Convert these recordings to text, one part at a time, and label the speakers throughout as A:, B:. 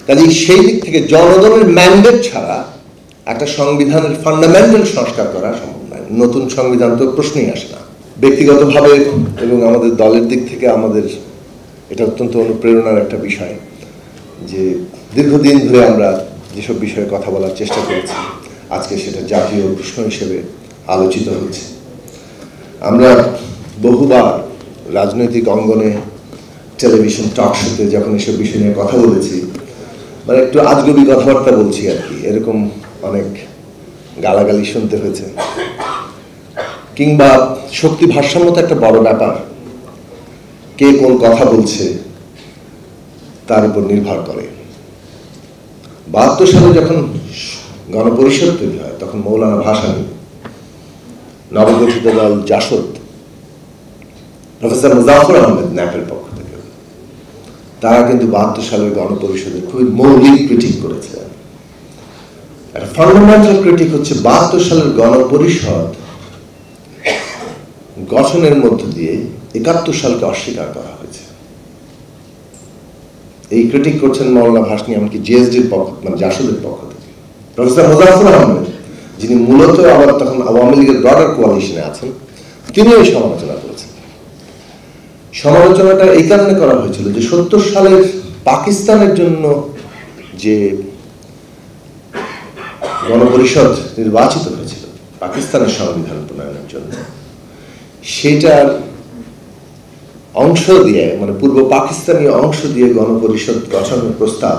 A: কাজে সেই দিক থেকে জনগণের ম্যান্ডেট ছাড়া একটা সংবিধানের ফান্ডামেন্টাল সংস্কার করা সম্ভব নয়। নতুন সংবিধান তো প্রশ্নই আসে না। ব্যক্তিগতভাবে এবং আমাদের দলের দিক থেকে আমাদের এটা অত্যন্ত অনুপ্রেরণার একটা বিষয় যে দীর্ঘদিন ধরে আমরা যেসব বিষয়ে কথা বলার চেষ্টা করেছি, আজকে সেটা জাতীয় প্রশ্ন হিসেবে আলোচিত হচ্ছে। আমরা বহুবার রাজনৈতিক অঙ্গনে, টেলিভিশন টক শোতে যখন এসব বিষয় নিয়ে কথা বলেছি, মানে একটু আজগুবি কথাবার্তা বলছি আর কি, এরকম অনেক গালাগালি শুনতে হয়েছে। কিংবা শক্তি ভারসাম্যতা একটা বড় ব্যাপার, কে কোন কথা বলছে তার উপর নির্ভর করে। 72 সালে যখন গণপরিষদ তৈরি হয় তখন মৌলানা ভাসানী, নবগঠিত দল জাসদ, প্রফেসর মুজাফর আহমেদ ন্যাপের পক্ষ থেকে, তারা কিন্তু 72 সালের গণপরিষদের খুবই মৌলিক ক্রিটিক করেছিলেন। একটা ফান্ডামেন্টাল ক্রিটিক হচ্ছে 72 সালের গণপরিষদ গঠনের মধ্য দিয়ে 71 সালকে অস্বীকার করা হয়েছে। এই ক্রিটিক করছেন মৌলানা ভাসানী, এমনকি জিএসডির পক্ষ, মানে জাসদের পক্ষ থেকে। প্রফেসর মুজাফর আহমেদ, যিনি মূলত আবার তখন আওয়ামী লীগের ব্রডার কোয়ালিশনে আছেন, তিনিও এই সমালোচনা করেছেন। সমালোচনাটা এই কারণে করা হয়েছিল যে 70 সালের পাকিস্তানের জন্য যে গণপরিষদ নির্বাচিত হয়েছিল পাকিস্তানের সংবিধান প্রণয়নের জন্য, সেটার অংশ দিয়ে, মানে পূর্ব পাকিস্তানি অংশ দিয়ে গণপরিষদ গঠনের প্রস্তাব,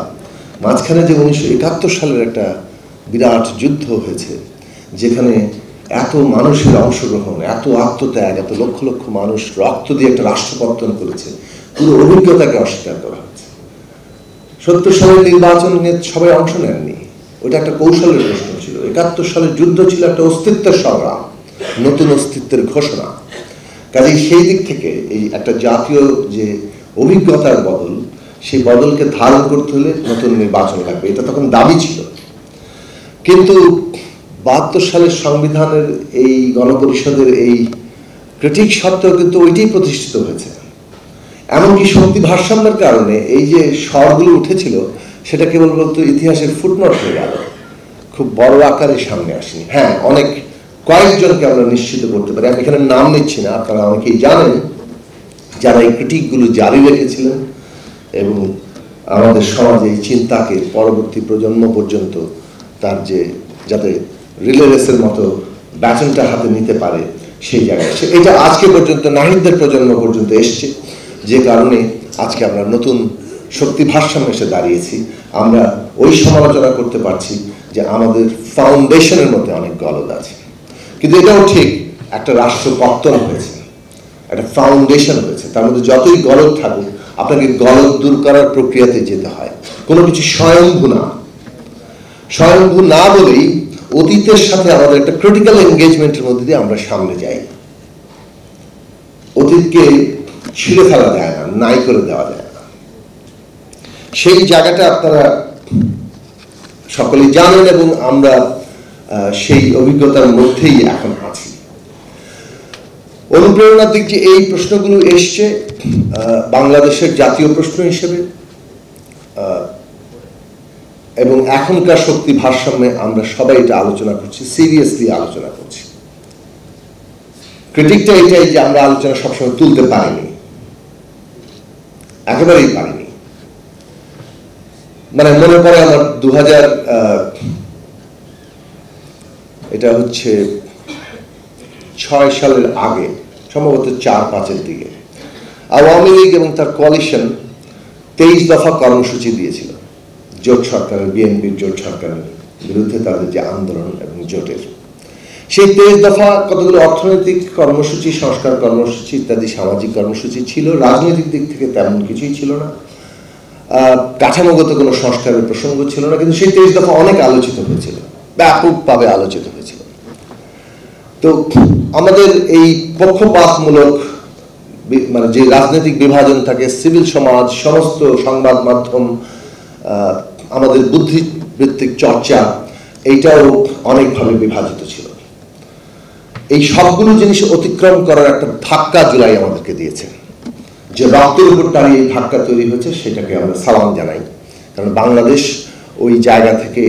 A: মাঝখানে যে 1971 সালের একটা বিরাট যুদ্ধ হয়েছে, যেখানে এত মানুষের অংশগ্রহণ, এত আত্মত্যাগ, এত লক্ষ লক্ষ মানুষ রক্ত দিয়ে একটা রাষ্ট্র পত্তন করেছে, পুরো অভিজ্ঞতাকে অস্বীকার করা হয়েছে। 70 সালের নির্বাচন নিয়ে সবাই অংশ নেননি, ওটা একটা কৌশলের প্রশ্ন ছিল। 71 সালের যুদ্ধ ছিল একটা অস্তিত্বের সংগ্রাম, নতুন অস্তিত্বের ঘোষণা। কাজেই সেই দিক থেকে এই একটা জাতীয় যে অভিজ্ঞতার বদল, সেই বদলকে ধারণ করতে হলে নতুন নির্বাচন লাগবে, এটা তখন দাবি ছিল। কিন্তু 72 সালের সংবিধানের এই গণপরিষদের এই ক্রিটিক সত্ত্বেও কিন্তু ওইটাই প্রতিষ্ঠিত হয়েছে। এমনকি শক্তি ভারসাম্যের কারণে এই যে স্বরগুলো উঠেছিল, সেটা কেবলমাত্র ইতিহাসের ফুটনোট হয়ে গেল, খুব বড় আকারে সামনে আসেনি। হ্যাঁ, অনেক কয়েকজনকে আমরা নিশ্চিত করতে পারি, আমি এখানে নাম নিচ্ছি না, আপনারা অনেকেই জানেন, যারা এই ক্রিটিকগুলো জারি রেখেছিলেন এবং আমাদের সমাজে এই চিন্তাকে পরবর্তী প্রজন্ম পর্যন্ত তার যে যাতে রিলে রেসের মতো ব্যাটনটা হাতে নিতে পারে সেই জায়গায় এটা আজকে পর্যন্ত নাহিদদের প্রজন্ম পর্যন্ত এসছে, যে কারণে আজকে আমরা নতুন শক্তি ভারসাম্য এসে দাঁড়িয়েছি। আমরা ওই সমালোচনা করতে পারছি যে আমাদের ফাউন্ডেশনের মধ্যে অনেক গলদ আছে, কিন্তু এটাও ঠিক, একটা রাষ্ট্র পত্তন হয়েছে, একটা ফাউন্ডেশন হয়েছে, তার মধ্যে যতই গলদ থাকুক আপনাকে গলদ দূর করার প্রক্রিয়াতে যেতে হয়। কোনো কিছু স্বয়ংভূ না, স্বয়ংভূ না বলেই অতীতের সাথে আমাদের একটা ক্রিটিক্যাল এনগেজমেন্টের মধ্যে দিয়ে আমরা সামনে যাই। অতীতকে ছিঁড়ে ফেলা যায় না, নাই করে দেওয়া যায় না। সেই জায়গাটা আপনারা সকলেই জানেন এবং আমরা সেই অভিজ্ঞতার মধ্যেই এখন আছি। অনুপ্রেরণার দিক যে এই প্রশ্নগুলো এসছে বাংলাদেশের জাতীয় প্রশ্ন হিসেবে, এবং এখনকার শক্তি ভারসাম্যে আমরা সবাই এটা আলোচনা করছি, সিরিয়াসলি আলোচনা করছি। ক্রিটিকটা এটাই যে আমরা আলোচনা সবসময় তুলতে পারিনি, একেবারেই পারিনি। মানে মনে পড়ে আমার 2000 এটা হচ্ছে 6 সালের আগে, সম্ভবত 4-5-এর দিকে আওয়ামী লীগ এবং তার কোয়ালিশন 23 দফা কর্মসূচি দিয়েছিল জোট সরকারের, বিএনপির জোট সরকারের বিরুদ্ধে তাদের যে আন্দোলন এবং জোটের। সেই 23 দফা কতগুলো অর্থনৈতিক কর্মসূচি, সংস্কার কর্মসূচি ইত্যাদি সামাজিক কর্মসূচি ছিল। রাজনৈতিক দিক থেকে তেমন কিছুই ছিল না, কাঠামোগত কোনো সংস্কারের প্রসঙ্গ ছিল না, কিন্তু সেই 23 দফা অনেক আলোচিত হয়েছিল, ব্যাপকভাবে আলোচিত হয়েছিল। তো আমাদের এই পক্ষপাতমূলক মানে যে রাজনৈতিক বিভাজন থাকে, সিভিল সমাজ, সমস্ত সংবাদ মাধ্যম, আমাদের বুদ্ধিবৃত্তিক চর্চা, এইটাও অনেকভাবে বিভাজিত ছিল। এই সবগুলো জিনিস অতিক্রম করার একটা ধাক্কা জুলাই আমাদেরকে দিয়েছে, যে রক্তের উপর দাঁড়িয়ে এই ধাক্কা তৈরি হয়েছে, সেটাকে আমরা সালাম জানাই। কারণ বাংলাদেশ ওই জায়গা থেকে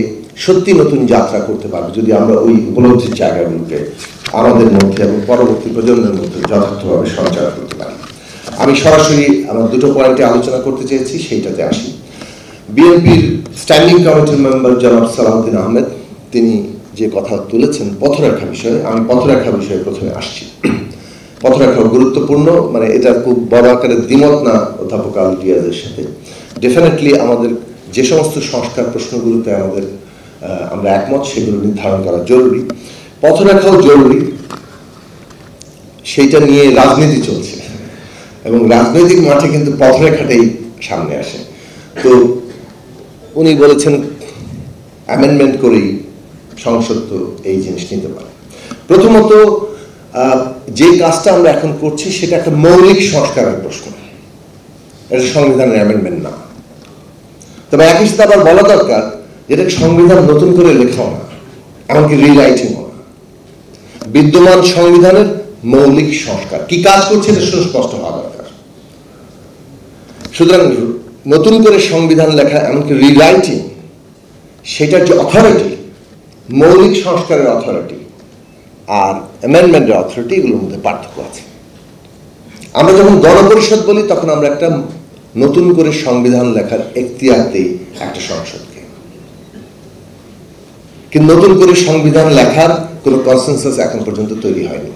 A: সত্যি নতুন যাত্রা করতে পারবে যদি আমরা ওই উপলব্ধির জায়গাগুলোকে আমাদের মধ্যে এবং পরবর্তী প্রজন্মের মধ্যে যথার্থভাবে সঞ্চার করতে পারি। আমি সরাসরি আমার দুটো পয়েন্টে আলোচনা করতে চেয়েছি, সেইটাতে আসি। বিএনপির স্ট্যান্ডিং কমিটির মেম্বার জনাব সালাউদ্দিন আহমেদ তিনি যে কথা তুলেছেন পথরেখা বিষয়ে, আমি পথরেখা বিষয়ে প্রথমে আসছি। পথরেখা গুরুত্বপূর্ণ, মানে এটা খুব বড় আকারের দ্বিমত না অধ্যাপক আলী রিয়াজের সাথে। ডেফিনেটলি আমাদের যে সমস্ত সংস্কার প্রশ্নগুলোতে আমরা একমত সেগুলো নির্ধারণ করা জরুরি, পথরেখাও জরুরি। সেইটা নিয়ে রাজনীতি চলছে এবং রাজনৈতিক মাঠে কিন্তু পথরেখাটাই সামনে আসে। তো উনি বলেছেন অ্যামেন্ডমেন্ট করেই সংসদ তো এই জিনিস নিতে পারে। প্রথমত যে কাজটা আমরা এখন করছি সেটা একটা মৌলিক সংস্কারের প্রশ্ন, এটা সংবিধানের অ্যামেন্ডমেন্ট না। তবে একই সাথে আবার বলা দরকার যেটা সংবিধান নতুন করে লেখাও না, এমনকি রিরাইটিংও না, বিদ্যমান সংবিধানের মৌলিক সংস্কার। কি কাজ করছে এটা সুস্পষ্ট হওয়া দরকার। সুতরাং নতুন করে সংবিধান লেখা এমনকি রিরাইটিং, সেটার যে অথরিটি, মৌলিক সংস্কারের অথরিটি আর অ্যামেন্ডমেন্টের অথরিটি, এগুলোর মধ্যে পার্থক্য আছে। আমরা যখন গণপরিষদ বলি তখন আমরা একটা নতুন করে সংবিধান লেখার এখতিয়ার দিই একটা সংসদকে, কিন্তু নতুন করে সংবিধান লেখার কোনো কনসেনসাস এখন পর্যন্ত তৈরি হয়নি।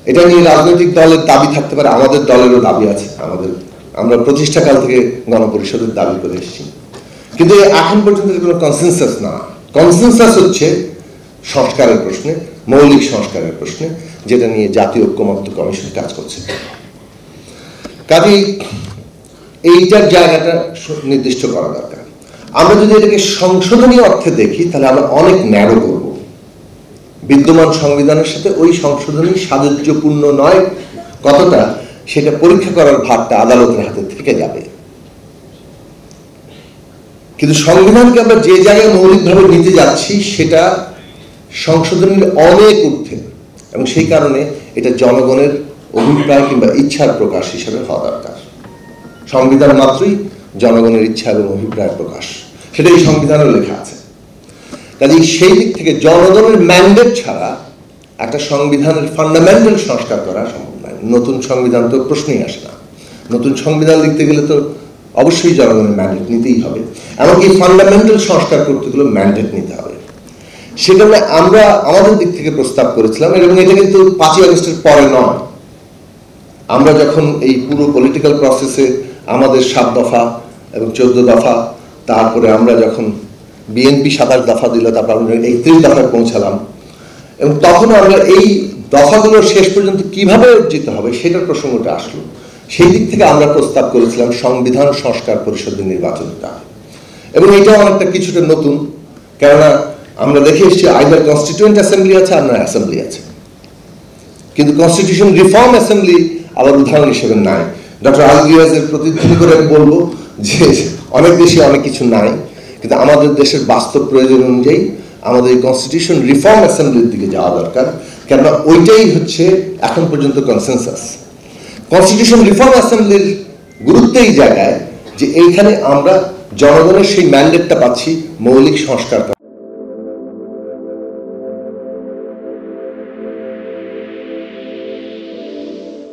A: এটা নিয়ে রাজনৈতিক দলের দাবি থাকতে পারে, আমাদের দলেরও দাবি আছে, আমরা প্রতিষ্ঠাকাল থেকে গণপরিষদের দাবি করে এসেছি, কিন্তু এখন পর্যন্ত কোনো কনসেনসাস না। কনসেনসাস হচ্ছে সংস্কারের প্রশ্নে, মৌলিক সংস্কারের প্রশ্নে, যেটা নিয়ে জাতীয় ঐক্যমত্য কমিশন কাজ করছে। কাজেই এইটার জায়গাটা নির্দিষ্ট করা দরকার। আমরা যদি এটাকে সংশোধনী অর্থে দেখি তাহলে আমরা অনেক ন্যারো করব। বিদ্যমান সংবিধানের সাথে ওই সংশোধনী সাযুজ্যপূর্ণ নয় কতটা, সেটা পরীক্ষা করার ভারটা আদালতের হাতে থেকে যাবে। কিন্তু সংবিধানকে আমরা যে জায়গায় মৌলিকভাবে নিতে যাচ্ছি সেটা সংশোধনীর অনেক ঊর্ধ্বে, এবং সেই কারণে এটা জনগণের অভিপ্রায় কিংবা ইচ্ছার প্রকাশ হিসেবে হওয়া দরকার। সংবিধান মাত্রই জনগণের ইচ্ছা এবং অভিপ্রায় প্রকাশ, সেটা এই সংবিধানেও লেখা আছে। কাজেই সেই দিক থেকে জনগণের ম্যান্ডেট ছাড়া একটা সংবিধানের ফান্ডামেন্টাল সংস্কার করা সম্ভব নয়। নতুন সংবিধান তো প্রশ্নই আসে না। নতুন সংবিধান লিখতে গেলে তো অবশ্যই জনগণের ম্যান্ডেট নিতেই হবে, এমনকি ফান্ডামেন্টাল সংস্কার করতে গেলে ম্যান্ডেট নিতে হবে। সেখানে আমরা আমাদের দিক থেকে প্রস্তাব করেছিলাম, এবং এটা কিন্তু 5ই আগস্টের পরে নয়। আমরা যখন এই পুরো পলিটিক্যাল প্রসেসে আমাদের 7 দফা এবং 14 দফা, তারপরে আমরা যখন বিএনপি 27 দফা দিল, তারপর আমরা 31 দফায় পৌঁছালাম, এবং তখন আমরা এই দফাগুলো শেষ পর্যন্ত কিভাবে অর্জিত হবে সেটার প্রসঙ্গটা আসলো। সেই দিক থেকে আমরা প্রস্তাব করেছিলাম সংবিধান সংস্কার পরিষদের নির্বাচনটা, এবং এটা অনেকটা কিছুটা নতুন, কেননা আমরা দেখে এসেছি আইদার কনস্টিটিউয়েন্ট অ্যাসেম্বলি আছে আর না অ্যাসেম্বলি আছে, কিন্তু কনস্টিটিউশন রিফর্ম অ্যাসেম্বলি আবার উদাহরণ হিসেবে নাই। ডক্টর আলী রিয়াজের প্রতিধ্বনি করে বলবো যে অনেক দেশে অনেক কিছু নাই, কিন্তু আমাদের দেশের বাস্তব প্রয়োজন অনুযায়ী আমাদের এই কনস্টিটিউশন রিফর্ম অ্যাসেম্বলির দিকে যাওয়া দরকার, কেননা ওইটাই হচ্ছে এখন পর্যন্ত কনসেনসাস। কনস্টিটিউশন রিফর্ম অ্যাসেম্বলির গুরুত্ব এই জায়গায় যে এইখানে আমরা জনগণের সেই ম্যান্ডেটটা পাচ্ছি মৌলিক সংস্কার